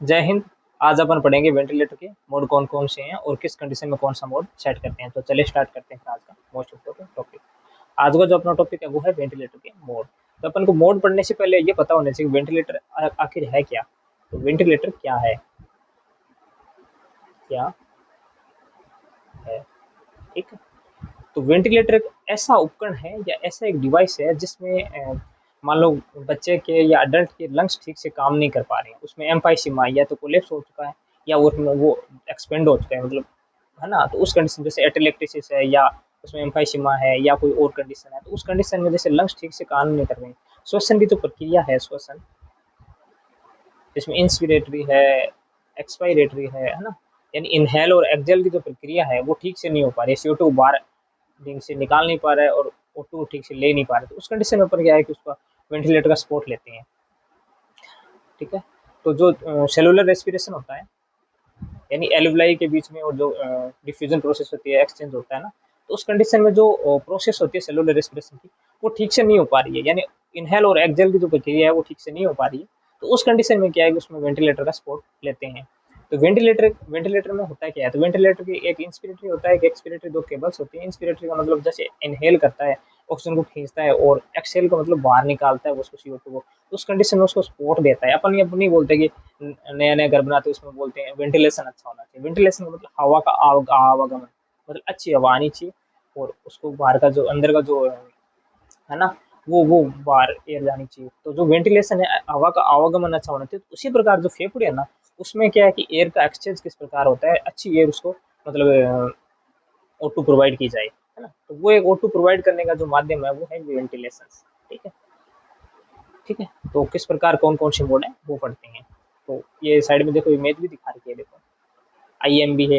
जय हिंद। आज अपन पढ़ेंगे वेंटिलेटर के मोड कौन कौन से हैं और किस कंडीशन में कौन सा मोड सेट करते हैं। तो चलिए स्टार्ट करते हैं आज का मोस्ट इम्पोर्टेंट टॉपिक। आज का जो अपना टॉपिक है वो है वेंटिलेटर के मोड। तो अपन को मोड पढ़ने से पहले ये पता होना चाहिए वेंटिलेटर आखिर है क्या। तो वेंटिलेटर क्या है, क्या है, ठीक है। तो वेंटिलेटर एक ऐसा उपकरण है या ऐसा एक डिवाइस है जिसमें मान लो बच्चे के या अडल्ट के लंग्स ठीक से काम नहीं कर पा रहे हैं, उसमें एम्फाइसीमा या तो कोलेप्स हो चुका है या वो एक्सपेंड हो चुका है, मतलब है ना। तो उस कंडीशन जैसे एटेलेक्टिसिस है या उसमें एम्फाइसीमा है या कोई और कंडीशन है, तो उस कंडीशन में जैसे लंग्स ठीक से काम नहीं कर रहे हैं, श्वसन की जो प्रक्रिया है, श्वसन जिसमें इंस्पिरेटरी है, एक्सपायरेटरी है ना, यानी इनहेल और एक्सहेल की जो प्रक्रिया है वो ठीक से नहीं हो पा रही है, CO2 बाहर ढंग से निकाल नहीं पा रहा है और O2 ठीक से ले नहीं पा रहा है, तो उस कंडीशन में अपन क्या है कि उसका वेंटिलेटर का सपोर्ट लेते हैं, ठीक है। तो जो सेलुलर रेस्पिरेशन होता है, यानी एल्वुलाई के बीच में और जो डिफ्यूजन प्रोसेस होती है, एक्सचेंज होता है ना, तो उस कंडीशन में जो प्रोसेस होती है सेलुलर रेस्पिरेशन की, वो ठीक से नहीं हो पा रही है, यानी इनहेल और एक्सहेल की जो प्रक्रिया है वो ठीक से नहीं हो पा रही है। तो उस कंडीशन में क्या है कि उसमें वेंटिलेटर का सपोर्ट लेते हैं। तो वेंटिलेटर में होता है क्या है, तो वेंटिलेटर की एक इंस्पिरेटरी होता है, एक एक्सपिरेटरी, दो केबल्स होती हैं। इंस्पिरेटरी का मतलब जैसे इनहेल करता है, ऑक्सीजन को खींचता है, और एक्सहेल का मतलब बाहर निकालता है वो उसको CO2 को, तो उस कंडीशन में उसको सपोर्ट देता है। अपन ये अपनी बोलते हैं कि नया नया घर बनाते हैं उसमें बोलते हैं वेंटिलेशन अच्छा होना चाहिए। वेंटिलेशन का मतलब हवा का आवागमन, मतलब अच्छी हवा आनी चाहिए और उसको बाहर का जो अंदर का जो है ना, वो बाहर एयर जानी चाहिए। तो जो वेंटिलेशन है, हवा का आवागमन अच्छा होना चाहिए। तो उसी प्रकार जो फेफड़े है ना, उसमें क्या है कि एयर का एक्सचेंज किस प्रकार होता है, अच्छी एयर उसको मतलब O2 प्रोवाइड की जाए, है ना। तो वो एक O2 प्रोवाइड करने का जो माध्यम है वो है वेंटिलेशन, ठीक है, ठीक है। तो किस प्रकार कौन कौन से मोड है वो पढ़ते हैं। तो ये साइड में देखो इमेज भी दिखा रखी है, देखो IMV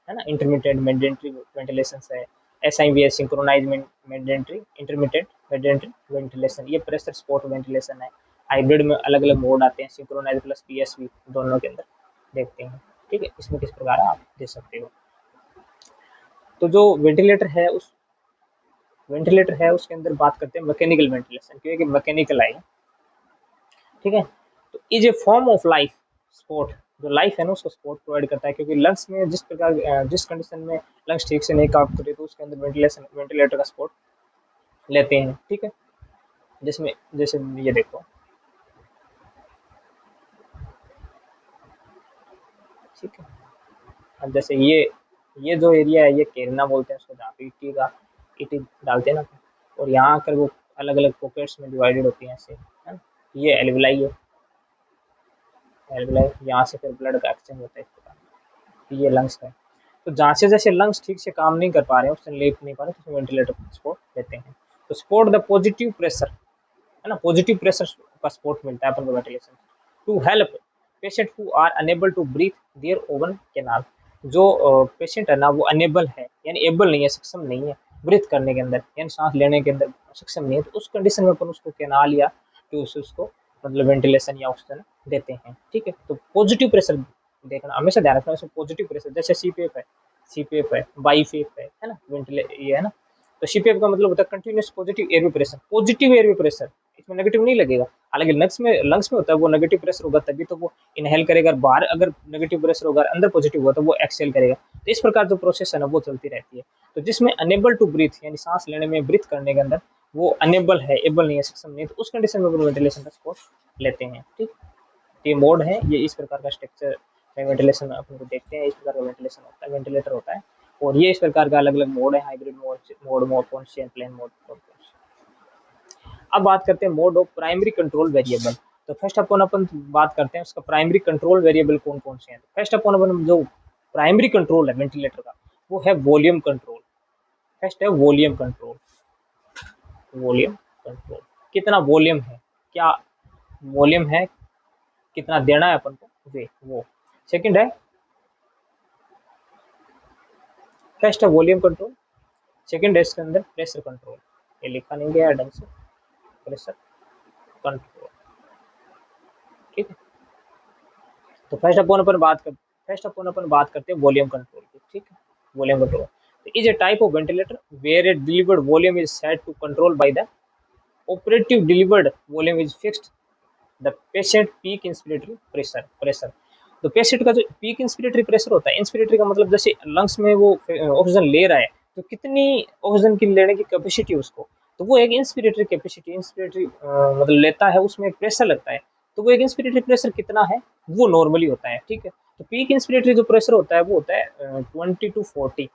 है ना, इंटरमीडिएट मेडेंट्री वेंटिलेशन है। SIV है, सिंक्रोनाइज मेडेंट्री इंटरमीडिएट मेडेंट्री वेंटिलेशन, ये प्रेशर सपोर्ट वेंटिलेशन है। हाइब्रिड में अलग अलग मोड आते हैं, सिंक्रोनाइज प्लस PSV दोनों के अंदर देखते हैं, ठीक है। इसमें किस प्रकार आप दे सकते हो। तो जो वेंटिलेटर है उसके अंदर बात करते हैं मैकेनिकल वेंटिलेशन, क्योंकि मैकेनिकल आई, ठीक है। तो is a form of life support, जो लाइफ है ना उसको सपोर्ट प्रोवाइड करता है, क्योंकि लंग्स में जिस प्रकार जिस कंडीशन में लंग्स ठीक से नहीं काम कर रहे, तो उसके अंदर वेंटिलेटर का सपोर्ट लेते हैं, ठीक है। जिसमें जैसे ये देखो, ठीक है। अब जैसे ये जो एरिया है ये केरना बोलते हैं उसको, जहाँ पे ईटी डालते हैं ना, और यहाँ आकर वो अलग अलग पॉकेट्स में डिवाइडेड होती हैं ऐसे, है ना। ये एल्विलाई है, एल्विलाई यहाँ से फिर ब्लड का एक्सचेंज होता है इस प्रकार। ये लंग्स है। तो जहाँ से जैसे लंग्स ठीक से काम नहीं कर पा रहे हैं, ऑक्सीजन ले नहीं पा रहे, तो वेंटिलेटर का सपोर्ट लेते हैं। तो सपोर्ट द पॉजिटिव प्रेशर, है ना, पॉजिटिव प्रेशर का सपोर्ट मिलता है अपन को ventilation, to help patient who are unable to breathe their own canal. जो पेशेंट है ना वो अनेबल है, यानी एबल नहीं है, सक्षम नहीं है ब्रीथ करने के अंदर, यानी सांस लेने के अंदर सक्षम नहीं है, तो उस कंडीशन में अपन उसको कैनाल या ट्यूब से उसको मतलब वेंटिलेशन या ऑक्सीजन देते हैं, ठीक है। तो पॉजिटिव प्रेशर देखना हमेशा ध्यान रखना, इसमें पॉजिटिव प्रेशर जैसे CPF है, बाईफेप है ना, वेंटिले ये है ना। तो CPF का मतलब होता है continuous positive air pressure, positive air pressure, इसमें नेगेटिव नहीं लगेगा। हालांकि लंग्स में होता है वो नेगेटिव प्रेशर होगा तभी तो वो इनहेल करेगा, बाहर अगर नेगेटिव प्रेशर होगा, अंदर पॉजिटिव होगा तो वो एक्सहेल करेगा। तो इस प्रकार जो प्रोसेस है ना वो चलती रहती है। तो जिसमें अनेबल टू ब्रीथ, यानी सांस लेने में, ब्रीथ करने के अंदर वो अनेबल है, एबल नहीं है, सक्षम नहीं है, तो उस कंडीशन में वेंटिलेशन का सपोर्ट लेते हैं, ठीक। ये मोड है, ये इस प्रकार का स्ट्रक्चर में वेंटिलेशन अपन को देखते हैं, इस प्रकार का वेंटिलेशन होता है, वेंटिलेटर होता है। और ये इस प्रकार का अलग अलग मोड है, hybrid mode constant plane mode. अब बात करते हैं mode of primary control variable. तो फर्स्ट अपन बात करते हैं उसका प्राइमरी कंट्रोल वेरिएबल कौन कौन से हैं। तो फर्स्ट अपन जो प्राइमरी कंट्रोल है वेंटिलेटर का वो है वॉल्यूम कंट्रोल। फर्स्ट है वॉल्यूम कंट्रोल, वॉल्यूम कंट्रोल, कितना वॉल्यूम है, क्या वॉल्यूम है, कितना देना है अपन को, वे वो। सेकंड है, फर्स्ट है वॉल्यूम कंट्रोल, सेकंड है इसके अंदर प्रेशर कंट्रोल, ये लिखा नहीं गया ढंग से, प्रेशर कंट्रोल, ठीक है। तो फर्स्ट अपन बात करते हैं वॉल्यूम कंट्रोल की, ठीक है। Volume control is a type of ventilator where a delivered volume is set to control by the operative delivered volume is fixed the patient peak inspiratory pressure. तो पेशेंट का जो पीक इंस्पिरेटरी प्रेशर होता है, inspiratory का मतलब जैसे lungs में वो ऑक्सीजन ले रहा है, तो कितनी ऑक्सीजन की लेने की कैपेसिटी है उसको, तो वो एक इंस्पिरेटरी कैपेसिटी, इंस्पिरेटरी मतलब लेता है, उसमें एक प्रेशर लगता है, तो वो एक इंस्पिरेटरी प्रेशर कितना है वो नॉर्मली होता है, ठीक है। तो पीक इंस्पिरेटरी जो प्रेशर होता है वो होता है 20 to 40,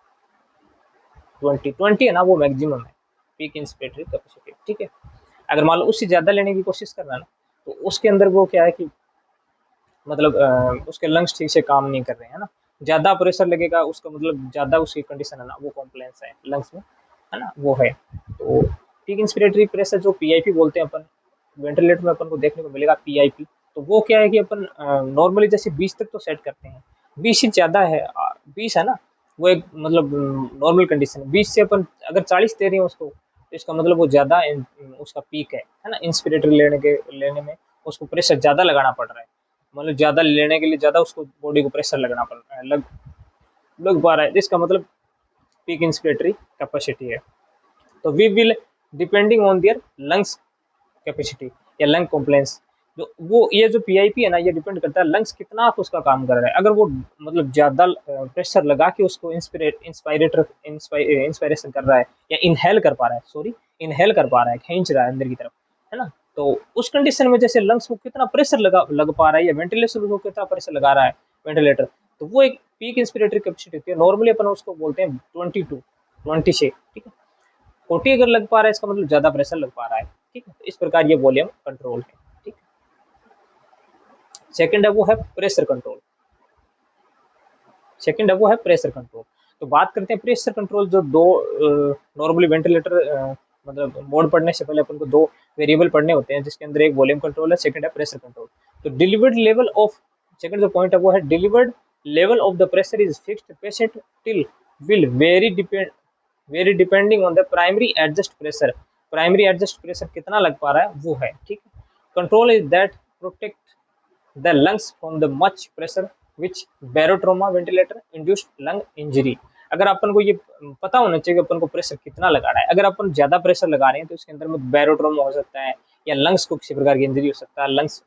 20 है ना, वो मैक्सिमम है पीक इंस्पिरेटरी कैपेसिटी, ठीक है। अगर मान लो उससे ज़्यादा लेने की कोशिश कर रहा है ना, तो उसके अंदर वो क्या है कि मतलब उसके लंग्स ठीक से काम नहीं कर रहे हैं ना, ज़्यादा प्रेशर लगेगा उसका मतलब ज़्यादा उसकी कंडीशन है ना वो कॉम्प्लेंस है लंग्स में, है ना, वो है। तो पीक इंस्पिरेटरी प्रेशर जो पीआईपी बोलते हैं अपन, वेंटिलेटर में अपन को देखने को मिलेगा पीआईपी, तो वो क्या है कि अपन नॉर्मली जैसे 20 तक तो सेट करते हैं, 20 से ज़्यादा है, 20 है ना, वो एक मतलब नॉर्मल कंडीशन है, 20 से अपन अगर 40 दे रहे हैं उसको, तो इसका मतलब वो ज़्यादा उसका पीक है ना, इंस्पिरेटरी लेने में उसको प्रेशर ज़्यादा लगाना पड़ रहा है, मतलब ज़्यादा लेने के लिए ज़्यादा उसको बॉडी को प्रेशर लगना पड़ रहा है, लग पा रहा है, इसका मतलब पीक इंस्पिरेटरी कैपेसिटी है। तो we will depending on their lungs capacity या लंग कॉम्प्लेंस, जो वो ये जो पीआईपी है ना, ये डिपेंड करता है लंग्स कितना उसका काम कर रहा है, अगर वो मतलब ज़्यादा प्रेशर लगा के उसको इंस्पायरेशन कर रहा है या इनहेल कर पा रहा है, सॉरी इनहेल कर पा रहा है, खींच रहा है अंदर की तरफ, है ना, तो उस कंडीशन में जैसे लंग्स को कितना प्रेशर लग पा रहा है या वेंटिलेशन को कितना प्रेशर लगा रहा है वेंटिलेटर, तो वो एक पीक इंस्पिरेटरी कैपेसिटी होती है, नॉर्मली अपन उसको बोलते हैं 20 से, ठीक है। 40 अगर लग पा रहा है इसका मतलब ज्यादा प्रेशर लग पा रहा है, ठीक है, तो इस प्रकार ये वॉल्यूम कंट्रोल है, ठीक। सेकंड है वो है प्रेशर कंट्रोल, सेकंड है वो है प्रेशर कंट्रोल। तो बात करते हैं प्रेशर कंट्रोल, जो दो नॉर्मली वेंटिलेटर मतलब मोड पढ़ने से पहले अपन को दो वेरिएबल पढ़ने होते हैं, जिसके अंदर एक वॉल्यूम कंट्रोल है, सेकंड है प्रेशर कंट्रोल। तो डिलीवर्ड लेवल ऑफ, सेकंड जो पॉइंट है वो है delivered level of the pressure is fixed patient till will very depending on the primary adjust pressure, primary adjust pressure कितना लग पा रहा है वो है, ठीक है। Control is that protect the lungs from the much pressure which barotrauma ventilator induced lung injury। अगर अपन को ये पता होना चाहिए कि अपन को प्रेशर कितना लगा रहा है, अगर अपन ज्यादा प्रेशर लगा रहे हैं तो इसके अंदर में बैरोट्रोमा हो सकता है या लंग्स को किसी प्रकार की इंजरी हो सकता है, लंग्स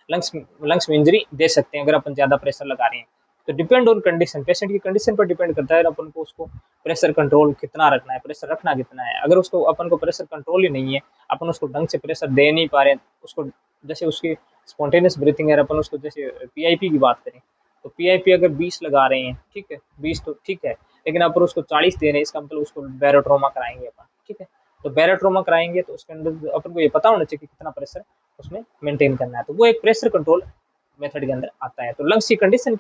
लंग्स में इंजरी दे सकते हैं अगर अपन ज्यादा प्रेशर लगा रहे हैं। तो डिपेंड ऑन कंडीशन, पेशेंट की कंडीशन पर डिपेंड करता है अपन को उसको प्रेशर कंट्रोल कितना रखना है, प्रेशर रखना कितना है। अगर उसको अपन को प्रेशर कंट्रोल ही नहीं है, अपन उसको ढंग से प्रेशर दे नहीं पा रहे हैं, उसको जैसे उसकी स्पॉन्टेनियस ब्रीथिंग है, अपन उसको जैसे पीआईपी की बात करें, तो पीआईपी अगर 20 लगा रहे हैं, ठीक है, 20 तो ठीक है, लेकिन अपन उसको 40 दे रहे हैं, इसका मतलब उसको बैरोट्रोमा कराएंगे अपन, ठीक है। तो बैरोट्रोमा कराएंगे तो उसके अंदर अपन को ये पता होना चाहिए कि कितना प्रेशर उसमें मेंटेन करना है, तो वो एक प्रेशर कंट्रोल मेथड के अंदर आता है। तो लंग्स की कंडीशन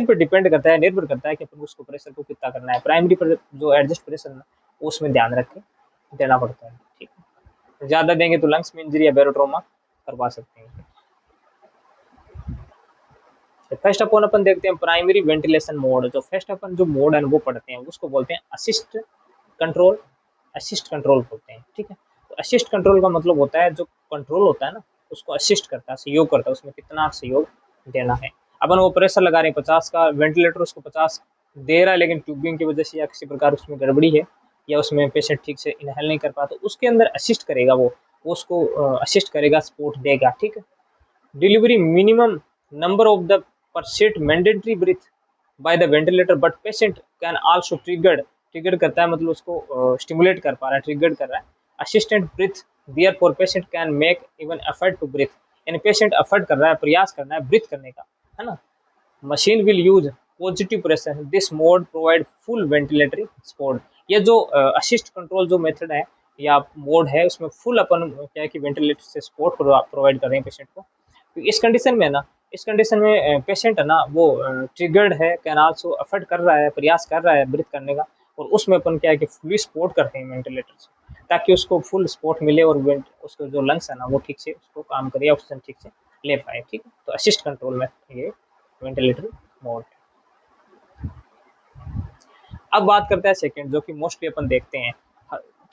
पर डिपेंड करता है, निर्भर करता है कि अपन उसको प्रेशर को कितना करना है, प्राइमरी पर जो एडजस्ट प्रेशर है उसमें ध्यान रख के देना पड़ता है, ठीक है। ज्यादा देंगे तो लंग्स में इंजरी या बैरोट्रोमा करवा सकते हैं। फर्स्ट अपन देखते हैं प्राइमरी वेंटिलेशन मोड, जो फर्स्ट अपन जो मोड है वो पढ़ते हैं उसको बोलते हैं असिस्ट कंट्रोल, असिस्ट कंट्रोल बोलते हैं, ठीक है। तो असिस्ट कंट्रोल का मतलब होता है जो कंट्रोल होता है ना उसको असिस्ट करता है, सहयोग करता है, उसमें कितना सहयोग देना है। अपन वो प्रेशर लगा रहे हैं 50 का, वेंटिलेटर उसको 50 दे रहा है, लेकिन ट्यूबिंग की वजह से या किसी प्रकार उसमें गड़बड़ी है या उसमें पेशेंट ठीक से इनहेल नहीं कर पाता, तो उसके अंदर असिस्ट करेगा वो उसको असिस्ट करेगा, सपोर्ट देगा, ठीक है। Delivery minimum number of the per seat mandatory breath by the ventilator but patient can also trigger करता है, मतलब उसको स्टिमुलेट कर पा रहा है, ट्रिगर्ड कर रहा है। Assistant breath therefore patient can make even effort to breathe, यानी पेशेंट एफर्ट कर रहा है, प्रयास करना है ब्रीथ करने का, है ना। Machine will use positive pressure, this mode provide full ventilatory support. ये जो असिस्ट कंट्रोल जो मेथड है या मोड है उसमें फुल अपन क्या है कि वेंटिलेटर से सपोर्ट प्रोवाइड कर रहे हैं पेशेंट को। तो इस कंडीशन में ना, इस कंडीशन में पेशेंट है ना वो ट्रिगर्ड है, कैन आल्सो एफर्ट कर रहा है, प्रयास कर रहा है ब्रीथ करने का, और उसमें अपन क्या है कि फुली सपोर्ट करते हैं वेंटिलेटर से ताकि उसको फुल सपोर्ट मिले और उसको जो लंग्स है ना वो ठीक से उसको काम करे, ऑक्सीजन ठीक से ले पाए, ठीक है। तो असिस्ट कंट्रोल में ये वेंटिलेटर मोड। अब बात करते हैं सेकंड, जो कि मोस्टली अपन देखते हैं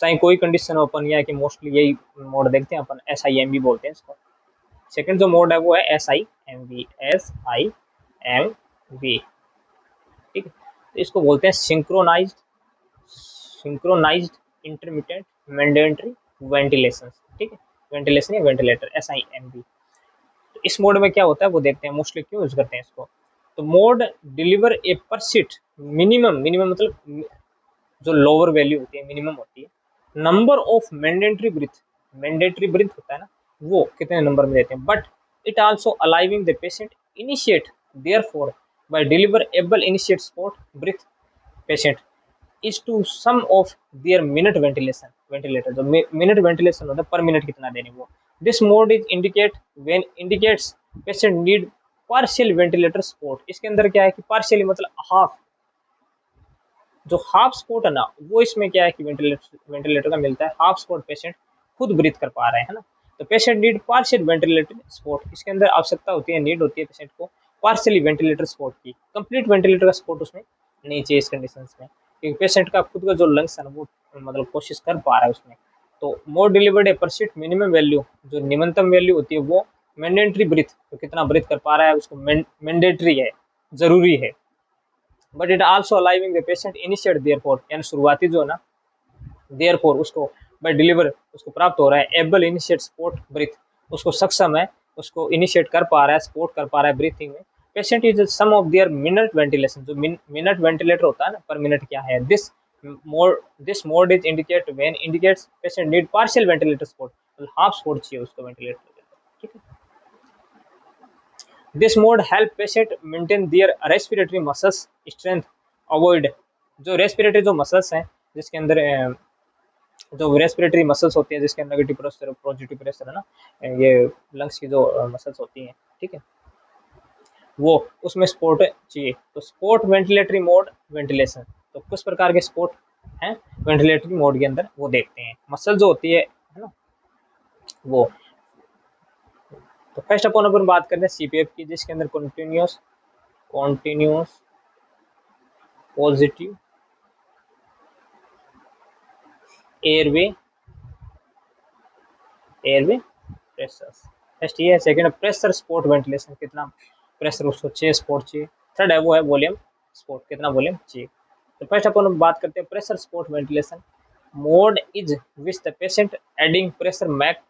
चाहे कोई कंडीशन हो, अपन यह है कि मोस्टली यही मोड देखते हैं अपन, SIMV बोलते हैं इसको। सेकंड जो मोड है वो है SIMV, SIMV, ठीक है। तो इसको बोलते हैं सिंक्रोनाइज्ड इंटरमिटेंट मैंडेटरी वेंटिलेशन, ठीक है, वेंटिलेशन या वेंटिलेटर SIMV। तो इस मोड में क्या होता है वो देखते हैं, मोस्टली क्यों यूज करते हैं इसको। तो मोड डिलीवर ए पर सीट मिनिमम, मिनिमम मतलब जो लोअर वैल्यू होती है, मिनिमम होती है, number of mandatory breath, mandatory breath होता है ना, वो कितने नंबर में देते हैं। But it also allowing the patient initiate therefore by deliver able initiate spot breath patient is to some of their minute ventilation, ventilator जो मिनट वेंटिलेशन होता है पर मिनट कितना देने वो। This mode is indicate when indicates patient need partial ventilator support. इसके अंदर क्या है कि पार्शियली मतलब हाफ, जो हाफ सपोर्ट है ना वो इसमें क्या है कि वेंटिलेटर का मिलता है, हाफ सपोर्ट पेशेंट खुद ब्रीथ कर पा रहे हैं ना। तो patient need partial ventilator support, इसके अंदर आवश्यकता होती है, नीड होती है पेशेंट को पार्शियली वेंटिलेटर सपोर्ट की, कंप्लीट वेंटिलेटर का सपोर्ट उसमें नहीं चाहिए इस कंडीशन में, क्योंकि पेशेंट का खुद का जो लंग्स है ना वो मतलब कोशिश कर पा रहा है उसमें। तो मोर डिलीवर्ड ए पर सीट मिनिमम वैल्यू, जो निम्नतम वैल्यू होती है वो मैंडेटरी ब्रीथ, तो कितना ब्रीथ कर पा रहा है उसको मैंडेटरी है, जरूरी है। But it also allowing the patient initiate therefore, यानी शुरुआती जो है ना देयरफॉर उसको बाय डिलीवर उसको प्राप्त हो रहा है एबल इनिशिएट सपोर्ट ब्रीथ, उसको सक्षम है, उसको इनिशिएट कर पा रहा है, सपोर्ट कर पा रहा है ब्रीथिंग में। Patient is sum of their minute ventilation, जो मिनट वेंटिलेटर होता है ना पर मिनट क्या है, this mode is indicate when indicates patient need partial ventilator support, मतलब हाफ सपोर्ट चाहिए उसको वेंटिलेटर के अंदर, ठीक है। This mode help patient maintain their respiratory muscles strength, avoid जो रेस्पिरेटरी जो मसल्स हैं जिसके अंदर जो रेस्पिरेटरी मसल्स होती हैं जिसके अंदर नेगेटिव प्रेशर पॉजिटिव प्रेशर है ना, ये लंग्स की जो मसल्स होती हैं, ठीक है, वो उसमें सपोर्ट चाहिए। तो सपोर्ट वेंटिलेटरी मोड वेंटिलेशन, तो कुछ प्रकार के सपोर्ट हैं वेंटिलेटरी मोड के अंदर, वो देखते हैं मसल जो होती है ना वो। तो फर्स्ट अपन बात करते हैं सीपीएफ की, जिसके अंदर continuous continuous positive airway, airway pressure, first ये है। सेकंड प्रेशर सपोर्ट वेंटिलेशन, कितना प्रेशर उसको चाहिए, सपोर्ट चाहिए। थर्ड है वो है वॉल्यूम सपोर्ट, कितना वॉल्यूम चाहिए। तो फर्स्ट अपन बात करते हैं pressure support ventilation. Mode is which the patient adding pressure make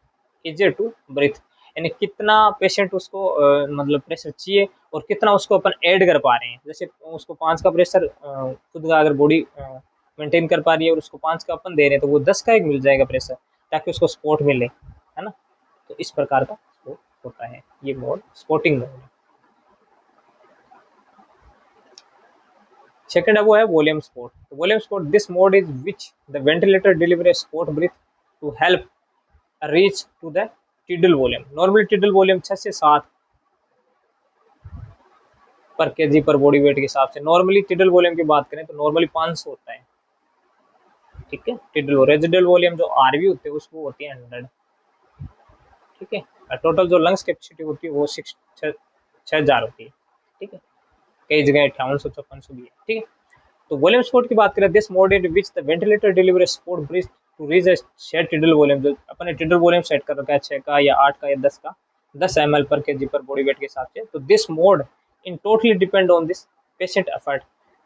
easier to breathe, यानी कितना पेशेंट उसको मतलब प्रेशर चाहिए और कितना उसको अपन ऐड कर पा रहे हैं। जैसे उसको 5 का प्रेशर खुद का अगर बॉडी मेंटेन कर पा रही है और उसको 5 का अपन दे रहे हैं, तो वो 10 का एक मिल जाएगा प्रेशर, ताकि उसको सपोर्ट मिले, है ना। तो इस प्रकार का सपोर्ट होता है, ये मोड सपोर्टिंग मोड है। सेकंड है वो है वॉल्यूम सपोर्ट। तो volume support, this mode is which the ventilator deliver support breath to help reach to the tidal volume. Normally tidal volume 6 से 7 पर केजी पर बॉडी वेट के हिसाब से, नॉर्मली टिडल वॉल्यूम की बात करें तो नॉर्मली 500 होता है, ठीक है। टिडल रेजिडल वॉल्यूम जो आरवी होते हैं उसको होती है 100, ठीक है। टोटल जो लंग्स कैपेसिटी होती है वो 6,000 होती है, ठीक है। कई जगह 5800 भी है, ठीक है। तो वॉल्यूम सपोर्ट की बात करें, this mode in which the ventilator deliver support breath to reach a set tidal volume, जो अपने टिडल वॉल्यूम सेट कर रखा है 6 का या 8 का या 10 का, 10 ml पर केजी पर बॉडी वेट के हिसाब से। तो this mode in totally depend on this patient effort,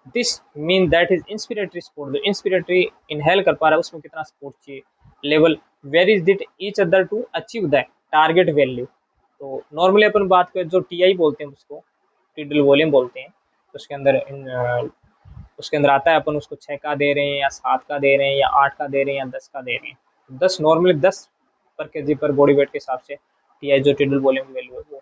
this mean that is inspiratory support, जो इंस्पिरेटरी इनहेल कर पा रहा है उसमें कितना सपोर्ट चाहिए, level varies with each other to achieve the target value. तो नॉर्मली अपन बात करें जो टीआई बोलते हैं उसको टिडल वॉल्यूम बोलते हैं, तो उसके अंदर उसके अंदर आता है अपन उसको 6 का दे रहे हैं या 7 का दे रहे हैं या 8 का दे रहे हैं या 10 का दे रहे हैं। 10 नॉर्मली 10 पर केजी पर बॉडी वेट के हिसाब से टीआई जो टिडल वॉल्यूम की वैल्यू है वो है।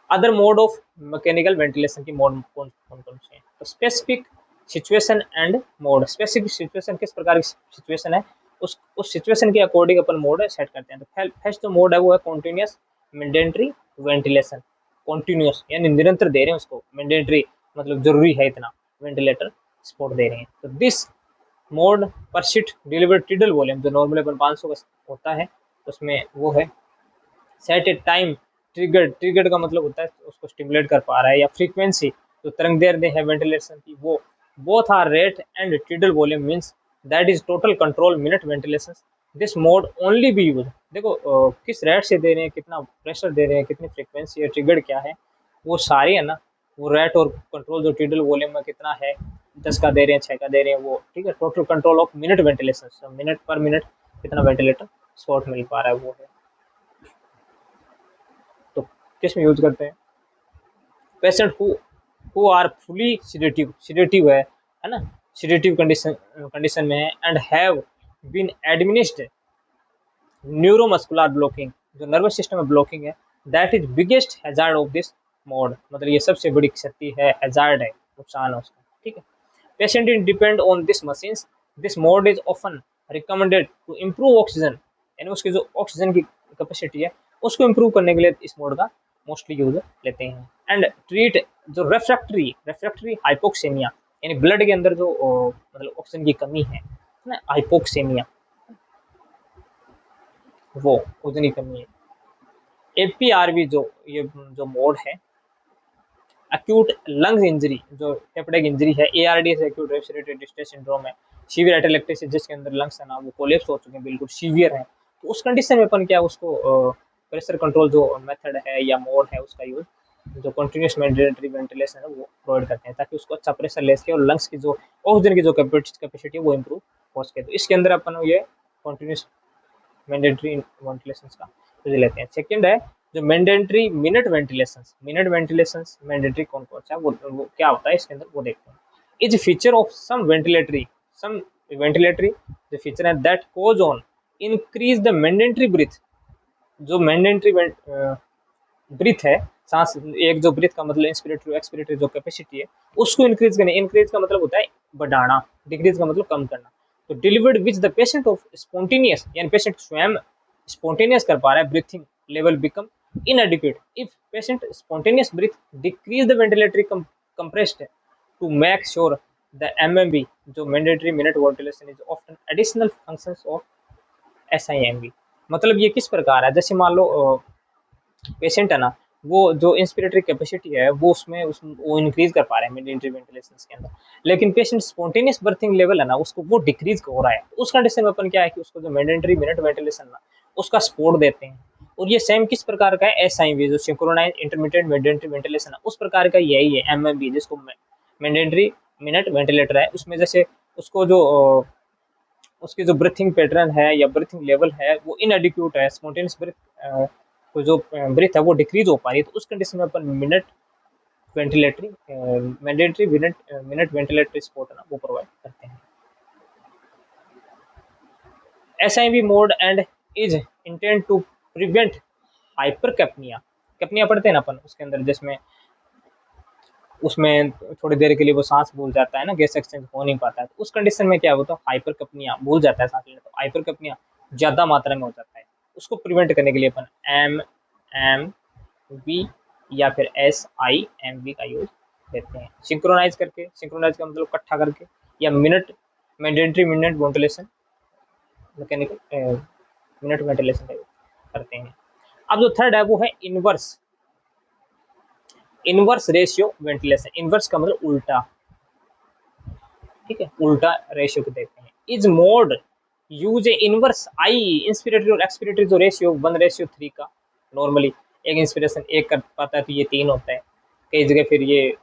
Other mode of mechanical ventilation की मोड कौन कौन कौन से हैं, तो specific situation and mode. Specific situation किस प्रकार की सिचुएशन है, उस सिचुएशन के अकॉर्डिंग अपन मोड सेट करते हैं। तो फर्स्ट जो मोड है वो है कॉन्टिन्यूस मैंडेटरी वेंटिलेशन, कॉन्टिन्यूस यानी निरंतर दे रहे हैं उसको, मैंडेटरी मतलब जरूरी है इतना वेंटिलेटर सपोर्ट दे रहे हैं। तो दिस मोड पर सीट डिलीवर टिडल वॉल्यूम, जो नॉर्मली अपन 500 का होता है उसमें वो है। सेट ए टाइम ट्रिगर्ड, ट्रिगर्ड का मतलब होता है उसको स्टिमुलेट कर पा रहा है, या फ्रीक्वेंसी जो तरंग दैर्ध्य है वेंटिलेशन की वो both are rate and tidal volume means that is total control minute ventilation. This mode only be use, देखो किस रेट से दे रहे हैं, कितना प्रेशर दे रहे हैं, कितनी फ्रीक्वेंसी है, ट्रिगर्ड क्या है, वो सारी है ना, वो रेट और कंट्रोल जो ट्रिडल वॉल्यूम में कितना है, 10 का दे रहे हैं 6 का दे रहे हैं वो, ठीक है। Total control of minute ventilation, minute पर मिनट कितना वेंटिलेटर स्पॉट मिल पा रहा है वो है। किस में यूज करते हैं? Patient who are fully sedative है ना, सिडेटिव कंडीशन में है, and have been administered neuromuscular blocking, जो नर्वस सिस्टम में ब्लॉकिंग है, that is biggest hazard of this mode, मतलब ये सबसे बड़ी क्षति है, हैजार्ड है, नुकसान है उसका, ठीक है। Patient in depend on this machines, this mode is often recommended to improve oxygen, यानी उसकी जो ऑक्सीजन की कैपेसिटी है उसको इम्प्रूव करने के लिए इस मोड का मोस्टली यूज लेते हैं। एंड ट्रीट जो रेफ्रैक्टरी हाइपोक्सेमिया, यानी ब्लड के अंदर जो मतलब ऑक्सीजन की कमी है ना, हाइपोक्सेमिया, वो ऑक्सीजन की कमी है। एपीआरवी जो मोड है, एक्यूट लंग्स इंजरी, जो हेपेटिक इंजरी है, ARDS acute respiratory distress syndrome है, सीवियर एटेलेक्टिस जिसके अंदर लंग्स है ना वो कोलेप्स हो चुके हैं, बिल्कुल सीवियर है, तो उस कंडीशन में अपन क्या उसको प्रेशर कंट्रोल जो मेथड है या मोड है उसका यूज, जो कंटिन्यूस मैंडेटरी वेंटिलेशन है वो प्रोवाइड करते हैं, ताकि उसको अच्छा प्रेशर ले सके और लंग्स की जो ऑक्सीजन की जो कैपेसिटी है वो इम्प्रूव हो सके। तो इसके अंदर अपन ये कंटिन्यूस मैंडेटरी वेंटिलेशन का यूज लेते हैं। सेकंड है जो मैंडेटरी मिनट वेंटिलेशन मैंडेटरी कौन कौन सा है, वो क्या होता है इसके अंदर वो देखते हैं। Is feature of some ventilatory जो फीचर है that cause on increase the mandatory breath, जो मैंडेटरी ब्रीथ है, सांस एक जो ब्रीथ का मतलब इंस्पिरेटरी एक्सपिरेटरी जो कैपेसिटी है उसको इंक्रीज करने, इंक्रीज का मतलब होता है बढ़ाना, डिक्रीज का मतलब कम करना। तो delivered which the patient of spontaneous, यानी पेशेंट स्वयं स्पॉन्टेनियस कर पा रहा है, breathing level become inadequate if patient spontaneous breath decrease the ventilatory compressed to make sure the mmv, जो mandatory minute ventilation is often additional functions of SIMV। मतलब ये किस प्रकार है, जैसे मान लो पेशेंट है ना, वो जो इंस्पिरेटरी कैपेसिटी है वो इंक्रीज कर पा रहे हैं मेडिटेरी वेंटिलेशन के अंदर, लेकिन पेशेंट स्पॉन्टेनियस बर्थिंग लेवल है ना उसको वो डिक्रीज हो रहा है, तो उस कंडीशन में अपन क्या है कि उसको जो मेडिटेरी मिनट वेंटिलेशन ना उसका सपोर्ट देते हैं। और ये सेम किस प्रकार का है, SIV जो सिंक्रोनाइज इंटरमिटेंट मेडिटेरी वेंटिलेशन है उस प्रकार का यही है MMV, जिसको मेडिटेरी मिनट वेंटिलेटर है, उसमें जैसे उसको जो उसकी जो ब्रीथिंग पैटर्न है या ब्रीथिंग लेवल है वो इनएडिक्यूट है, स्पॉन्टेनियस ब्रीथ तो जो ब्रीथ है वो डिक्रीज हो पा रही है, तो उस कंडीशन में अपन minute ventilatory mandatory minute ventilatory support है ना वो प्रोवाइड करते हैं। SIV mode and is intend to prevent hypercapnia, capnia पढ़ते हैं ना अपन उसके अंदर, जिसमें उसमें थोड़ी देर के लिए वो सांस भूल जाता है ना, गैस एक्सचेंज हो नहीं पाता है, तो उस कंडीशन में क्या होता है, हाइपरकैप्निया भूल जाता है सांस लेने, तो हाइपरकैप्निया ज्यादा मात्रा में हो जाता है, उसको प्रिवेंट करने के लिए अपन MMV या फिर SIMV का यूज लेते हैं। सिंक्रोनाइज करके, सिंक्रोनाइज का मतलब इकट्ठा करके, या minute mandatory minute ventilation mechanical minute ventilation का यूज करते हैं। अब जो थर्ड है वो है इनवर्स रेशियो वेंटिलेशन। इनवर्स का मतलब उल्टा, ठीक है, उल्टा रेशियो को देखते हैं। Is mode use A inverse I inspiratory और एक्सपिरेटरी जो रेशियो 1:3 का, नॉर्मली एक इंस्पिरेशन एक कर पाता है तो ये 3 होता है, कई जगह फिर ये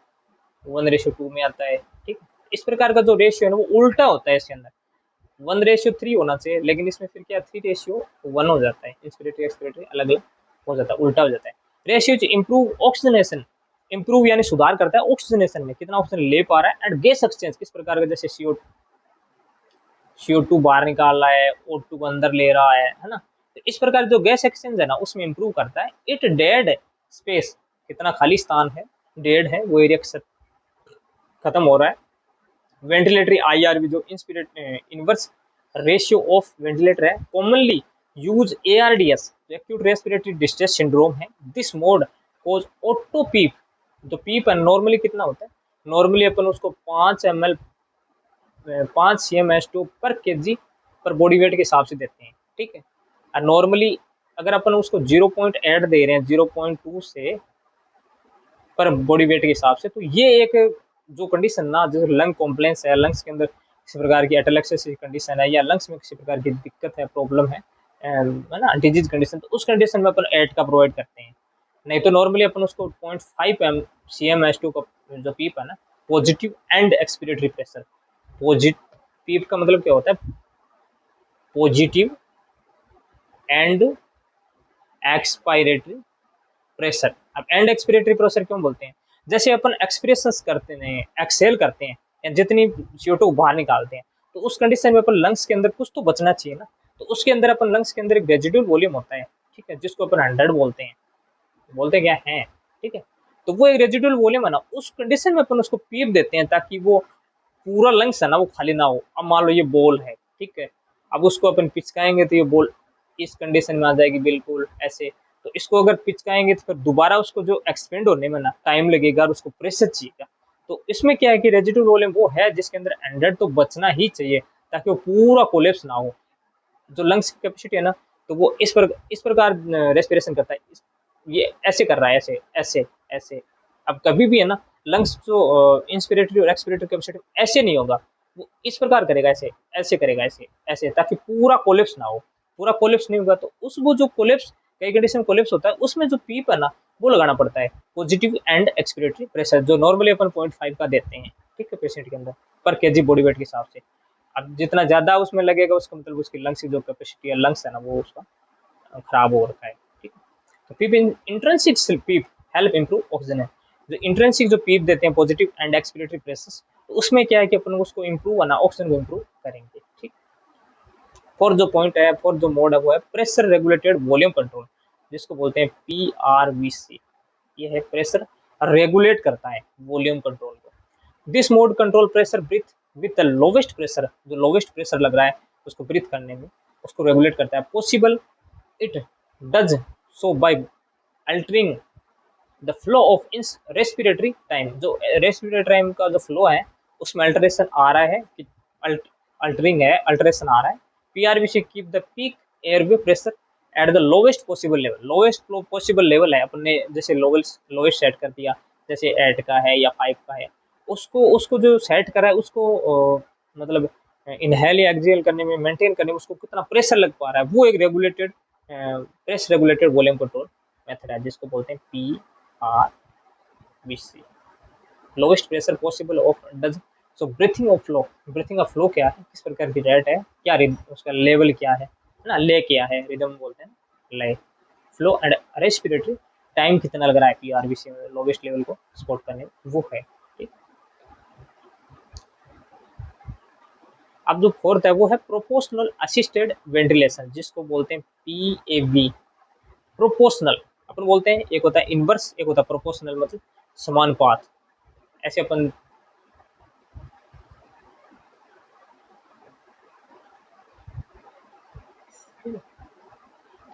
1:2 में आता है, ठीक। इस प्रकार का जो रेशियो है ना वो उल्टा होता है, इसके अंदर 1:3 होना चाहिए, लेकिन इसमें फिर क्या 3:1 हो जाता है, इंस्पिरेटरी एक्सपिरेटरी अलग अलग हो जाता है, उल्टा हो जाता है। रेशियो इम्प्रूव ऑक्सीजनेशन, इम्प्रूव यानी सुधार करता है ऑक्सीजनेशन में, कितना ऑक्सीजन ले पा रहा है, एंड गैस एक्सचेंज किस प्रकार का, जैसे CO2 बाहर निकाल रहा है, O2 को अंदर ले रहा है ना, तो इस प्रकार जो गैस एक्सचेंज है ना उसमें इंप्रूव करता है। इट डेड स्पेस, कितना खाली स्थान है, डेड है वो एरिया खत्म हो रहा है। वेंटिलेटरी IRV जो इनवर्स रेशियो ऑफ वेंटिलेटर है, कॉमनली यूज ARDS जो एक्यूट रेस्पिरेटरी डिस्ट्रेस सिंड्रोम है, दिस मोड कोज ऑटो पीप, जो पीप है नॉर्मली कितना होता है, नॉर्मली अपन उसको 5 CMH2 पर kg पर बॉडी वेट के हिसाब से देते हैं, ठीक है। और नॉर्मली अगर अपन उसको 0.8 दे रहे हैं 0.2 से पर बॉडी वेट के हिसाब से, तो ये एक जो कंडीशन ना, जैसे लंग कॉम्प्लेंस है, लंग्स के अंदर किसी प्रकार की एटेलेक्सिस कंडीशन है, या लंग्स में किसी प्रकार की दिक्कत है, प्रॉब्लम है ना, डिजीज कंडीशन, तो उस कंडीशन में अपन 8 का प्रोवाइड करते हैं। नहीं तो नॉर्मली अपन उसको 0.5 CMH2 का जो पीप है ना, positive and expiratory pressure, positive का मतलब क्या होता है, पॉजिटिव एंड एक्सपायरेटरी प्रेशर। अब एंड एक्सपिरेटरी प्रेशर क्यों बोलते हैं? जैसे अपन एक्सप्रेशंस करते हैं, एक्सेल करते हैं या जितनी CO2 बाहर निकालते हैं, तो उस कंडीशन में अपन लंग्स के अंदर कुछ तो बचना चाहिए ना। तो उसके अंदर अपन लंग्स के अंदर एक रेजिडुअल वॉल्यूम होता है, ठीक है, जिसको अपन 100 बोलते क्या है, ठीक है। तो वो एक रेजिडुअल वॉल्यूम है ना, उस कंडीशन में अपन उसको पीप देते हैं ताकि वो पूरा लंग्स है ना वो खाली ना हो। अब मान लो ये बॉल है, ठीक है, अब उसको अपन पिचकाएंगे तो ये बॉल इस कंडीशन में आ जाएगी बिल्कुल ऐसे। तो इसको अगर पिचकाएंगे तो फिर दोबारा उसको जो एक्सपेंड होने में ना टाइम लगेगा और उसको प्रेशर चाहिएगा। तो इसमें क्या है कि रेजिडुअल वॉल्यूम वो है जिसके अंदर 100 तो बचना ही चाहिए ताकि वो पूरा कोलेप्स ना हो। जो लंग्स की कैपेसिटी है ना, तो वो इस प्रकार रेस्पिरेशन करता है। ये ऐसे कर रहा है, ऐसे ऐसे ऐसे। अब कभी भी है ना लंग्स जो इंस्पिरेटरी और एक्सपिरेटरी कैपेसिटी ऐसे नहीं होगा, वो इस प्रकार करेगा, ऐसे ऐसे करेगा, ऐसे ऐसे, ताकि पूरा कोलेप्स ना हो। पूरा कोलेप्स नहीं होगा तो उस वो जो कोलेप्स कई कंडीशन कोलेप्स होता है उसमें जो पीप है ना वो लगाना पड़ता है, पॉजिटिव एंड एक्सपिरेटरी प्रेशर, जो नॉर्मली अपन 0.5 का देते हैं, ठीक है, पेशेंट के अंदर पर केजी बॉडी वेट के हिसाब से। अब जितना ज्यादा उसमें लगेगा उसका मतलब उसकी लंग्स की जो कैपेसिटी है, लंग्स है ना, वो उसका खराब हो रखा है, ठीक है। तो पीप इंट्रेंसिक पीप हेल्प इंप्रूव ऑक्सीजन है। जो इंट्रेंसिक जो पीप देते हैं पॉजिटिव एंड एक्सपिरेटरी प्रेशर्स, तो उसमें क्या है कि अपन उसको इंप्रूव है ना ऑक्सीजन को इंप्रूव करेंगे, ठीक। फोर्थ जो पॉइंट है, फोर्थ जो मोड है वो है प्रेशर रेगुलेटेड वॉल्यूम कंट्रोल, जिसको बोलते हैं PRVC। ये है प्रेशर रेगुलेट करता है वॉल्यूम कंट्रोल को। This mode control pressure breath with the lowest pressure, जो लोवेस्ट प्रेशर लग रहा है उसको ब्रीथ करने में उसको रेगुलेट करता है। Possible it does so by altering the flow of in respiratory time. जो रेस्पिरेटरी टाइम का जो फ्लो है उसमें अल्टरेशन आ रहा है कि अल्टरिंग है, अल्टरेशन आ रहा है। PRVC keep the peak airway pressure at the lowest possible level. Lowest possible level है, अपने जैसे लोवेस्ट सेट कर दिया, जैसे 8 का है या 5 का है, उसको उसको जो सेट करा है उसको मतलब इनहेल या एक्सहेल करने में, मेंटेन करने में उसको कितना प्रेशर लग पा रहा है, वो एक regulated press regulated volume control method है, जिसको बोलते हैं PRVC। Lowest pressure possible of does so breathing of flow. Breathing of flow क्या है, किस प्रकार की रेट है, क्या उसका लेवल क्या है ना, ले क्या है, रिदम बोलते हैं ले। फ्लो एंड रेस्पिरेटरी टाइम कितना लग रहा है PRVC में लोवेस्ट लेवल को सपोर्ट करने में, वो है, ठीक। अब जो फोर्थ है वो है प्रोपोर्शनल असिस्टेड वेंटिलेशन, जिसको बोलते हैं PAV। प्रोपोर्शनल अपन बोलते हैं, एक होता है इनवर्स, एक होता है प्रोपोर्शनल, मतलब समानुपात। ऐसे अपन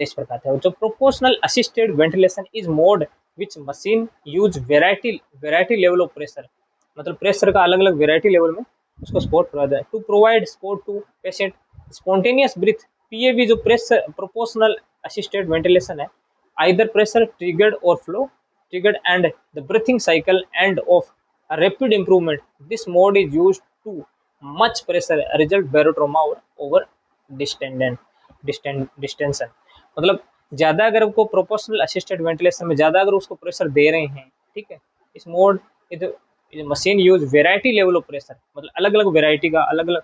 इस प्रकार है। जो proportional assisted ventilation is mode which machine use variety level of pressure, मतलब प्रेशर का अलग अलग वेराइटी लेवल में उसको सपोर्ट प्रोवाइड है to provide support to patient spontaneous breath. PAV जो प्रेशर प्रोपोर्शनल असिस्टेड वेंटिलेशन है, आइदर प्रेशर ट्रिगर्ड और flow triggered and the breathing cycle end of rapid improvement. This mode is used to much pressure result barotrauma or over distension। मतलब ज्यादा अगर आपको proportional assisted ventilation में ज्यादा अगर उसको प्रेशर दे रहे हैं, ठीक है, इस mode machine use variety level of pressure, मतलब अलग अलग वेराइटी का अलग अलग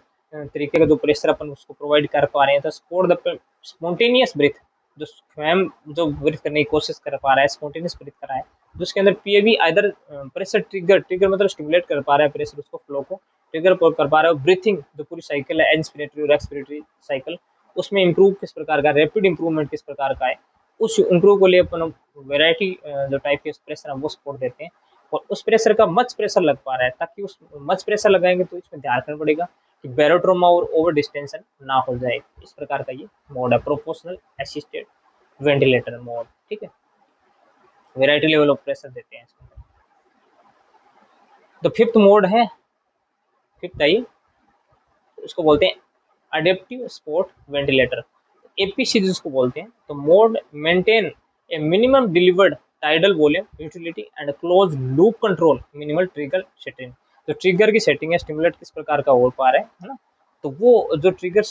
तरीके का जो प्रेशर अपन उसको प्रोवाइड कर पा रहे हैं। तो सपोर्ट द स्पॉन्टेनियस ब्रीथ, जो स्वयं जो ब्रीथ करने की कोशिश कर पा रहा है, स्पॉन्टेनियस ब्रीथ कर रहा है, जिसके अंदर PAV आइदर प्रेशर ट्रिगर मतलब स्टिमुलेट कर पा रहा है प्रेशर, उसको फ्लो को ट्रिगर कर पा रहा है। ब्रीथिंग जो पूरी साइकिल है इंस्पिरेटरी और एक्सपिरेटरी साइकिल, उसमें इंप्रूव किस प्रकार का, रैपिड इंप्रूवमेंट किस प्रकार का है, उस इंप्रूव को लिए अपन वेराइटी जो टाइप के प्रेशर है वो सपोर्ट देते हैं। और उस प्रेशर का मच प्रेशर लग पा रहा है, ताकि उस मच प्रेशर लगाएंगे तो इसमें ध्यान रखना पड़ेगा कि बैरोट्रोमा और ओवर डिस्टेंशन ना हो जाए। इस प्रकार का ये मोड है प्रोपोर्शनल असिस्टेड वेंटिलेटर मोड, ठीक है, वेराइटी लेवल ऑफ प्रेशर देते हैं इसमें। तो फिफ्थ मोड है, फिफ्थ है ये, उसको बोलते हैं अडेप्टिव सपोर्ट वेंटिलेटर, APC जिसको बोलते हैं। तो mode maintain A minimum delivered tidal volume utility and close loop control minimal trigger setting. तो ट्रिगर की सेटिंग है, स्टिमुलेट किस प्रकार का हो पा रहा है ना, तो वो जो ट्रिगर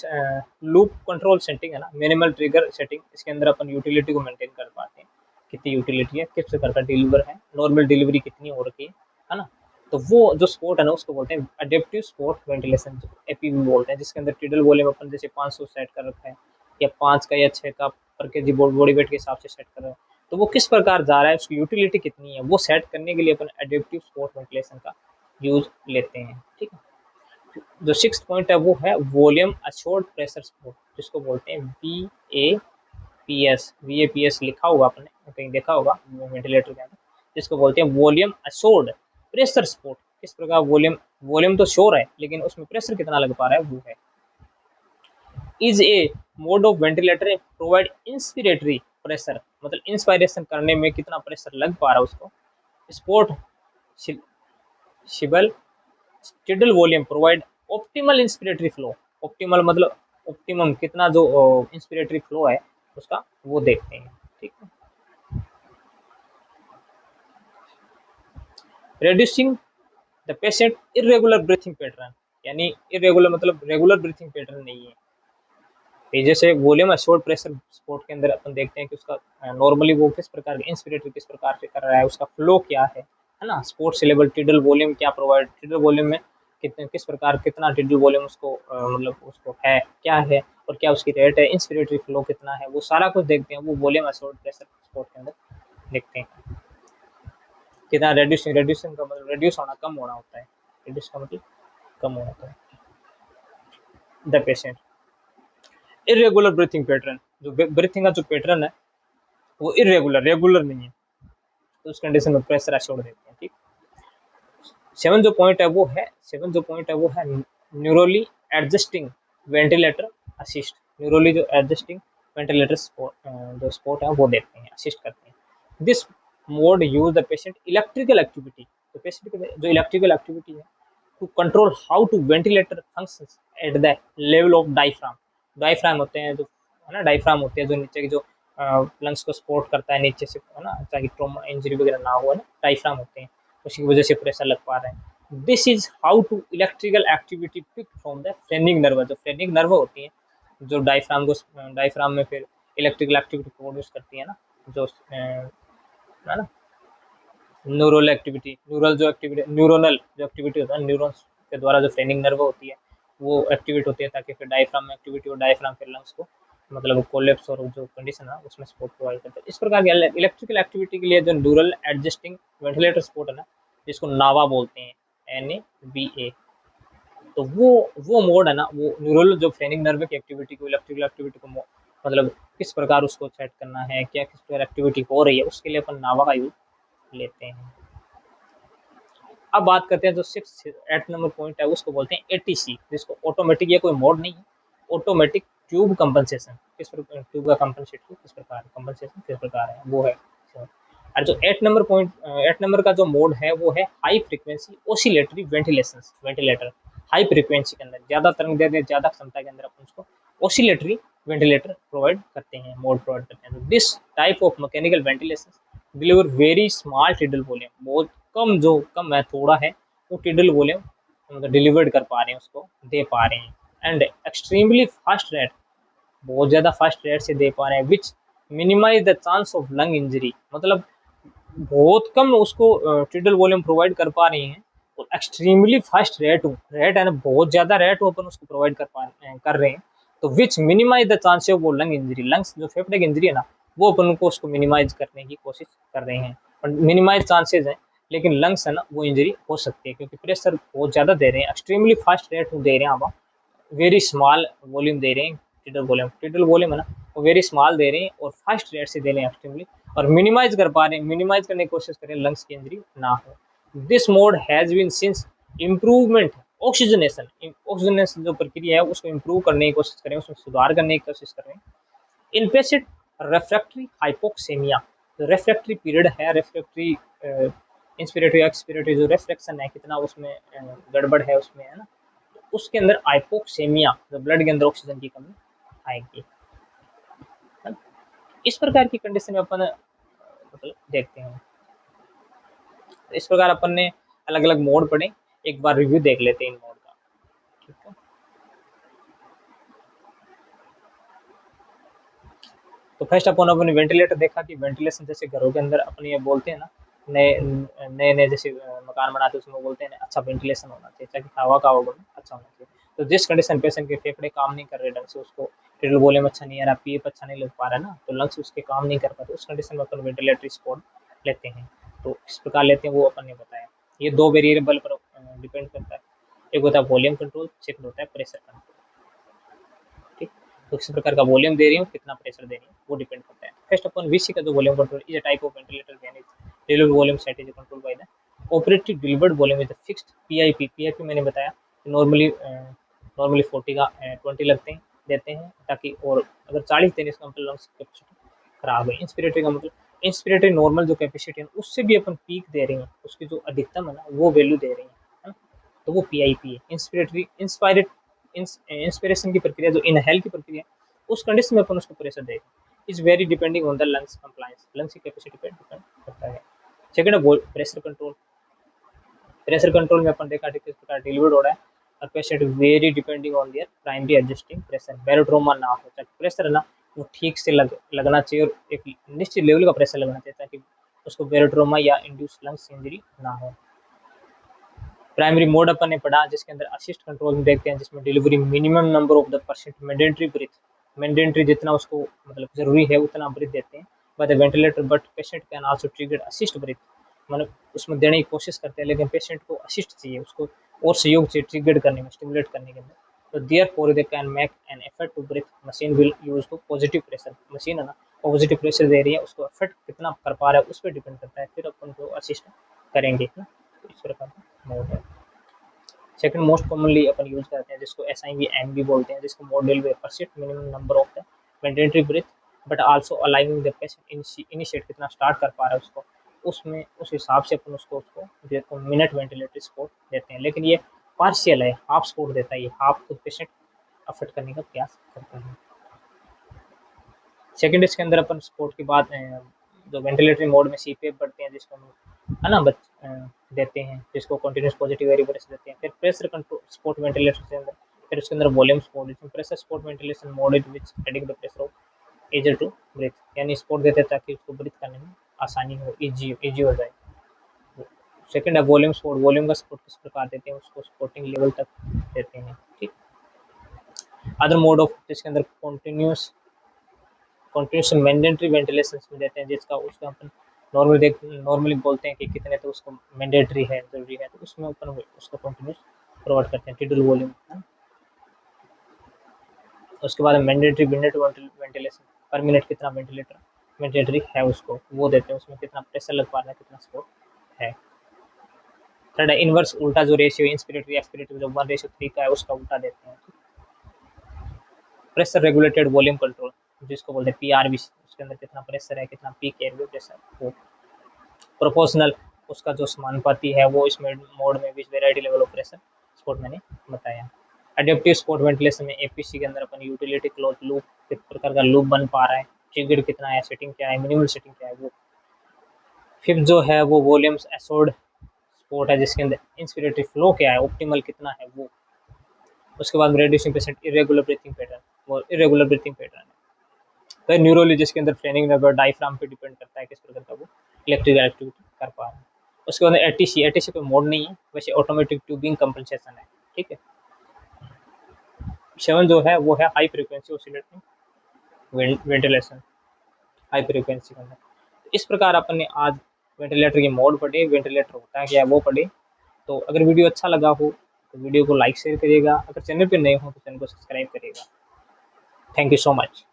लूप कंट्रोल सेटिंग है ना, मिनिमल ट्रिगर सेटिंग, इसके अंदर अपन यूटिलिटी को मेंटेन कर पाते हैं, कितनी यूटिलिटी है, किस प्रकार का डिलीवर है, नॉर्मल डिलीवरी कितनी हो रखी है ना। तो वो जो स्पोर्ट है ना उसको बोलते हैं अडेप्टिव स्पोर्ट वेंटिलेशन, APV बोलते हैं, जिसके अंदर टिडल वॉल्यूम अपन जैसे 500 सेट कर रखा है, या 5 का या 6 का पर के जी बॉडी वेट के हिसाब से सेट कर रहे हैं, तो वो किस प्रकार जा रहा है, उसकी यूटिलिटी कितनी है, वो सेट करने के लिए अपन एडेप्टिव स्पोर्ट वेंटिलेशन का यूज लेते हैं। ठीक है। जो सिक्स पॉइंट है वो है वॉल्यूम अश्योर्ड प्रेशर सपोर्ट, जिसको बोलते हैं VAPS लिखा होगा आपने कहीं देखा होगा वेंटिलेटर के अंदर, जिसको बोलते हैं वॉल्यूम अश्योर्ड प्रेशर सपोर्ट। किस प्रकार वॉल्यूम, वॉल्यूम तो श्योर है लेकिन उसमें प्रेशर कितना लग पा रहा है वो है। Is a mode of ventilator provide inspiratory pressure, मतलब इंस्पायरेशन करने में कितना प्रेशर लग पा रहा है उसको। स्पोर्ट शिबल tidal volume provide optimal inspiratory flow, optimal मतलब ऑप्टिमम कितना जो इंस्पिरेटरी फ्लो है उसका वो देखते हैं। ठीक है। Reducing the patient irregular breathing pattern, यानी इरेगुलर मतलब रेगुलर ब्रीथिंग पैटर्न नहीं है। ये जैसे वॉल्यूम अश्योर्ड प्रेशर सपोर्ट के अंदर अपन देखते हैं कि उसका नॉर्मली वो किस प्रकार के इंस्पिरेटरी किस प्रकार से कर रहा है, उसका फ्लो क्या है ना। स्पोर्ट से लेवल टिडल वॉल्यूम क्या प्रोवाइड, टिडल वॉल्यूम में कितने किस प्रकार कितना टिडल वॉल्यूम उसको मतलब उसको है क्या है, और क्या उसकी रेट है, इंस्पिरेटरी फ्लो कितना है, वो सारा कुछ देखते हैं। वो वॉल्यूम अश्योर्ड प्रेशर सपोर्ट के अंदर देखते हैं। कितना रेड्यूसिंग, रेड्यूसिंग का मतलब रेड्यूस होना कम होना होता है, रेड्यूस का मतलब कम होना होता है। The patient irregular breathing pattern, जो ब्रीथिंग का जो पैटर्न है वो इरेगुलर रेगुलर नहीं है, तो उस कंडीशन में प्रेशर छोड़ देते हैं। ठीक। सेवन जो पॉइंट है वो है न्यूरोली एडजस्टिंग वेंटिलेटर असिस्ट, न्यूरोली जो एडजस्टिंग वेंटिलेटर जो स्पोर्ट है वो देते हैं, असिस्ट करते हैं। This mode use the patient electrical activity, तो पेशेंट की जो इलेक्ट्रिकल एक्टिविटी है to control how to ventilator functions at the level of diaphragm. Diaphragm होते हैं जो है ना, डायफ्राम होते हैं जो नीचे की जो लंग्स को सपोर्ट करता है नीचे से है ना, ताकि ट्रॉमा इंजरी वगैरह ना हो, है ना, डायफ्राम होते हैं, उसकी वजह से प्रेशर लग पा रहे हैं। This is how to electrical activity pick from the phrenic nerve, जो फ्रेनिक नर्व होती है जो डायफ्राम को डायफ्राम में फिर इलेक्ट्रिकल एक्टिविटी प्रोड्यूस करती है ना, जो है ना न्यूरल एक्टिविटी, न्यूरोनल जो एक्टिविटी होता है, न्यूरॉन्स के द्वारा जो फ्रेनिंग नर्व होती है वो एक्टिवेट होती है, ताकि फिर डायफ्राम में एक्टिविटी हो, डायफ्राम फिर लंग्स को मतलब कोलेप्स और जो कंडीशन है उसमें सपोर्ट प्रोवाइड करता है। इस प्रकार की इलेक्ट्रिकल एक्टिविटी के लिए जो न्यूरल एडजस्टिंग वेंटिलेटर सपोर्ट है ना, जिसको नावा बोलते हैं, NAVA, तो वो मोड है ना, वो न्यूरल जो फ्रेनिक नर्व की एक्टिविटी को, इलेक्ट्रिकल एक्टिविटी को मतलब किस प्रकार उसको सेट करना है, क्या किस प्रकार एक्टिविटी हो रही है, उसके लिए अपन नावा का यूज लेते हैं। अब बात करते हैं जो सिक्स 8 नंबर पॉइंट है उसको बोलते हैं ATC, जिसको ऑटोमेटिक, ये कोई मोड नहीं है, ऑटोमेटिक ट्यूब कंपनसेशन। किस प्रकार ट्यूब का कंपनसेशन किस प्रकार कंपनसेशन किस प्रकार है वो है। और जो 8 नंबर का जो मोड है वो है high frequency oscillatory ventilation ventilator. High frequency के अंदर ज्यादा तरंग दे ज्यादा क्षमता के अंदर अपन उसको ओसिलेटरी वेंटिलेटर प्रोवाइड करते हैं, मोड प्रोवाइड करते हैं। This type of mechanical ventilation deliver very small tidal volume, बहुत कम जो कम है थोड़ा है वो टिडल वॉल्यूम मतलब डिलीवर्ड कर पा रहे हैं, उसको दे पा रहे हैं। एंड एक्सट्रीमली फास्ट रेट, बहुत ज़्यादा फास्ट रेट से दे पा रहे हैं, which minimise the chance of lung injury, मतलब बहुत कम उसको टिडल वॉल्यूम प्रोवाइड कर पा रही हैं और एक्सट्रीमली फास्ट रेट है ना, बहुत ज़्यादा रेट हो अपन उसको प्रोवाइड कर रहे हैं, तो विच मिनिमाइज द चांस ऑफ वो लंग इंजरी, लंग्स जो फेफड़े की इंजरी है ना वो अपन को उसको मिनिमाइज करने की कोशिश कर रहे हैं। और मिनिमाइज चांसेज हैं लेकिन लंग्स है ना वो इंजरी हो सकती है, क्योंकि प्रेशर बहुत ज़्यादा दे रहे हैं, एक्सट्रीमली फास्ट रेट दे रहे हैं आप, वेरी स्मॉल वॉल्यूम दे रहे हैं। टिडल वॉल्यूम है ना वो वेरी स्मॉल दे रहे हैं और फास्ट रेट से दे रहे हैं एक्सट्रीमली, और मिनिमाइज कर पा रहे हैं, मिनिमाइज करने की कोशिश करें लंग्स की इंजरी ना हो। This mode has been since improvement oxygenation, oxygenation जो प्रक्रिया है उसको इम्प्रूव करने की कोशिश करें, उसमें सुधार करने की कोशिश करें। इन पेशेंट रेफ्रैक्टरी हाइपोक्सेमिया, जो रेफ्रैक्टरी पीरियड है, रेफ्रैक्टरी इंस्पिरेटरी एक्सपिरेटरी जो रेफ्लेक्शन है कितना उसमें गड़बड़ है उसमें है ना, उसके अंदर हाइपोक्सेमिया जो ब्लड के अंदर ऑक्सीजन की कमी आएगी। इस प्रकार की कंडीशन में अपन मतलब देखते हैं। इस प्रकार अपन ने अलग अलग मोड पढ़े, एक बार रिव्यू देख लेते हैं इन मोड का। ठीक है, तो फर्स्ट अपन अपने वेंटिलेटर देखा कि वेंटिलेशन जैसे घरों के अंदर अपन ये बोलते हैं ना नए नए नए जैसे मकान बनाते हैं उसमें बोलते हैं अच्छा वेंटिलेशन होना चाहिए ताकि हवा का आवागमन अच्छा होना चाहिए। तो जिस कंडीशन पेशेंट के फेफड़े काम नहीं कर रहे ढंग से, उसको टिल वॉल्यूम अच्छा नहीं आ रहा, पीएफ अच्छा नहीं लग पा रहा है ना, तो लंग्स उसके काम नहीं कर पाते, उस कंडीशन में अपन वेंटिलेटरी सपोर्ट लेते हैं। तो किस प्रकार लेते हैं वो अपन ने बताया। ये दो वेरिएबल पर डिपेंड करता है, एक होता है वॉल्यूम कंट्रोल, सेकंड होता है प्रेशर कंट्रोल। ठीक, तो किस प्रकार का वॉल्यूम दे रही हूँ, कितना प्रेशर दे रही हूँ, वो डिपेंड करता है। फर्स्ट अपन वीसी का जो volume control is a type of ventilator manage delivered volume set is control by the operative delivered volume is fixed PIP. PIP मैंने बताया नॉर्मली नॉर्मली 40 का 20 लगते हैं देते हैं ताकि, और अगर 40 देने इसका मतलब लंग्स की कैपेसिटी खराब है। इंस्पिरेटरी का मतलब इंस्पिरेटरी नॉर्मल जो कैपेसिटी है उससे भी अपन पीक दे रहे हैं, उसकी जो अधिकतम है ना वो वैल्यू दे रहे हैं, है ना? तो वो पीआईपी है। इंस्पिरेटरी इंस्पायरेट इंस्पिरेशन की प्रक्रिया जो इनहेल की प्रक्रिया, उस कंडीशन में अपन उसको प्रेशर देगा is very depending on the lungs compliance, lungs की कैपेसिटी पे डिपेंड करता है। सेकंड है प्रेशर कंट्रोल। प्रेशर कंट्रोल में अपन देखा किस प्रकार डिलीवर्ड हो रहा है, और patient vary depending on their primary adjusting pressure, barotrauma ना हो, ताकि प्रेशर है ना वो ठीक से लगना चाहिए, और एक निश्चित लेवल का प्रेशर लगना चाहिए ताकि उसको बेरोट्रोमा या इंड्यूस लंग्स इंजरी ना हो। प्राइमरी मोड अपन ने पढ़ा जिसके अंदर असिस्ट कंट्रोल में देखते हैं, जिसमें delivery minimum number of the percent mandatory breath, mandatory जितना उसको मतलब जरूरी है उतना ब्रीथ देते हैं by the ventilator, but patient can also trigger assist breath, मतलब उसमें देने की कोशिश करते हैं लेकिन पेशेंट को असिस्ट चाहिए, उसको और सहयोग चाहिए ट्रिगर करने में, स्टिमुलेट करने के अंदर। तो therefore they can make an effort to breathe, machine will use to positive pressure, machine है ना पॉजिटिव प्रेशर दे रही है, उसको एफर्ट कितना कर पा रहा है उस पर डिपेंड करता है, फिर अपन को असिस्ट करेंगे ना। तो इस प्रकार का मोड है। सेकंड मोस्ट कॉमनली अपन यूज करते हैं जिसको एसआईवी एमबी बोलते हैं, जिसको model way persist minimum number of the mandatory breath but also allowing the patient initiate कितना स्टार्ट कर पा रहा है उसको, उसमें उस हिसाब से अपन उसको मिनट वेंटिलेटरी सपोर्ट देते हैं, लेकिन ये पार्शियल है, हाफ सपोर्ट देता है, ये हाफ खुद पेशेंट अफर्ट करने का प्रयास करता है। सेकंड इसके अंदर अपन सपोर्ट की बात जो वेंटिलेटरी मोड में सीपीएफ बढ़ते हैं जिसको हम है ना देते हैं, जिसको कंटिन्यूस पॉजिटिव एयर प्रेशर देते हैं। फिर प्रेशर कंट्रोल सपोर्ट वेंटिलेशन के अंदर, फिर उसके अंदर वॉल्यूम सपोर्ट, इसमें pressure support ventilation mode is which adding the pressure of easier to breathe, यानी सपोर्ट देते हैं ताकि उसको ब्रीथ करने में आसानी हो, इजी हो जाए। सेकंड है वॉल्यूम सपोर्ट, वॉल्यूम का सपोर्ट किस प्रकार देते हैं, उसको सपोर्टिंग लेवल तक देते हैं। ठीक, अदर मोड ऑफ जिसके अंदर कंटिन्यूस मैंडेटरी वेंटिलेशन में देते हैं, जिसका उसका अपन नॉर्मली बोलते हैं कि कितने तो उसको मैंडेटरी है, जरूरी है, तो उसमें अपन उसको कंटिन्यूस प्रोवाइड करते हैं टिडल वॉल्यूम है। उसके बाद मैंडेटरी वेंटिलेशन पर मिनट कितना वेंटिलेटर मैंडेटरी है उसको वो देते हैं, उसमें कितना प्रेशर लग पा रहा है, कितना सपोर्ट है। थर्ड है इनवर्स, उल्टा जो रेशियो इंस्पिरेटरी एक्सपिरेटरी जो 1:3 का है उसका उल्टा देते हैं। प्रेशर रेगुलेटेड वॉल्यूम कंट्रोल जिसको बोलते हैं पीआरवी, उसके अंदर कितना प्रेशर है, कितना पीक एयरवे प्रेशर, वो प्रोपोर्शनल उसका जो समानुपाती है वो इस मोड में which variety level of pressure support मैंने बताया। एडेप्टिव सपोर्ट वेंटिलेशन में एपीसी के अंदर अपन यूटिलिटी क्लोज लूप किस प्रकार का लूप बन पा रहा है, ट्रिगर कितना है, सेटिंग क्या है, मिनिमल सेटिंग क्या है वो। फिफ्थ जो है वो वॉल्यूम्स एसोर्ड सपोर्ट है जिसके अंदर इंस्पिरेटरी फ्लो क्या है, ऑप्टिमल कितना है वो। उसके बाद reducing patient irregular breathing pattern, वो इरेगुलर ब्रीथिंग पैटर्न है। तो न्यूरोलॉजी जिसके अंदर फ्रेनिंग नर्व डायफ्राम पे डिपेंड करता है किस प्रकार का वो इलेक्ट्रिकल एक्टिविटी कर पा रहा है। उसके बाद एटीसी, एटीसी कोई मोड नहीं है वैसे ऑटोमेटिक ट्यूबिंग कंपनसेशन है। ठीक है, सेवन जो है वो है high frequency oscillating ventilation, high frequency के अंदर। इस प्रकार अपन ने आज वेंटिलेटर के मोड पढ़े, वेंटिलेटर होता है क्या वो पढ़े। तो अगर वीडियो अच्छा लगा हो तो वीडियो को लाइक शेयर करिएगा, अगर चैनल पे नए हो तो चैनल को सब्सक्राइब करिएगा। Thank you so much.